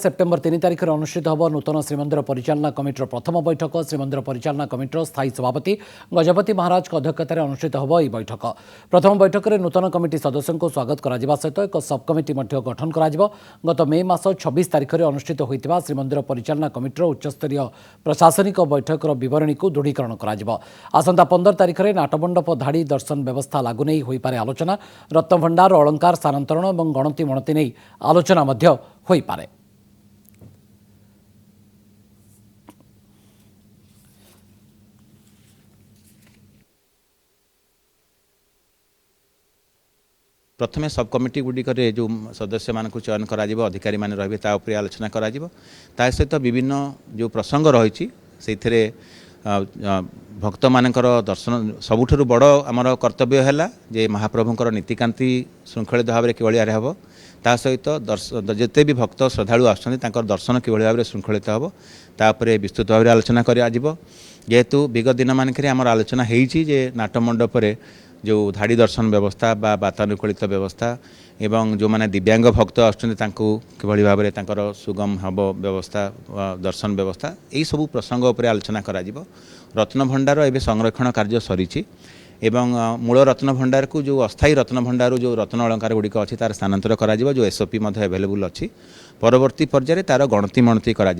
September 3 तारिख में अनुष्ठित होब नूतन श्रीमंदिर परिचालना कमिटर प्रथम बैठक। श्रीमंदिर परिचालना कमिटर स्थायी सभापति गजपति महाराज अध्यक्षतार अनुष्ठित होब यह बैठक। प्रथम बैठक में नूतन कमिटी सदस्यों को स्वागत करा सहित एक सब कमिटी गठन करा। गत मे मास 26 तारिख में अनुष्ठित होता श्रीमंदिर परिचालना कमिटर उच्चस्तरीय प्रशासनिक बैठक विवरणी को दृढ़ीकरण करा। आसंता 15 तारिख में नाटमंडप धाड़ी दर्शन व्यवस्था लागू नहीं हो पारे आलोचना। रत्नभंडार अलंकार स्थानांतरण और गणति मणति नहीं आलोचना होई पारे। प्रथमे सब कमिटी गुड़िक जो सदस्य मान चयन करा अधिकारी मान रही आलोचना करा सहित विभिन्न जो प्रसंग रही से भक्त मानकर दर्शन सबुठु बड़ आमर कर्तव्य है जे महाप्रभुंर नीतिकांति श्रृंखलित भाव में किभली हम ता सहित जिते भी भक्त श्रद्धालु आसुँच दर्शन किभली भाव में श्रृंखलित हम तापर विस्तृत भाव में आलोचना जेहेतु विगत दिन मानक आमर आलोचना होती नाटमंडप जो धाड़ी दर्शन व्यवस्था बा वातानुकूलित व्यवस्था एवं जो माने दिव्यांग भक्त आसुँच किभली भाव में सुगम हम व्यवस्था दर्शन व्यवस्था यही सबू प्रसंग उपर आलोचना करा। रत्न भंडार एवं संरक्षण कार्य सरी एवं मूल रत्न भंडार को जो अस्थायी रत्न भंडार जो रत्न अलंकार गुड़िक अच्छी तार स्थानांतर करा जो एसओपी एभेलेबुल अच्छी। परवर्ती पर्यायर तार गणति मणति करा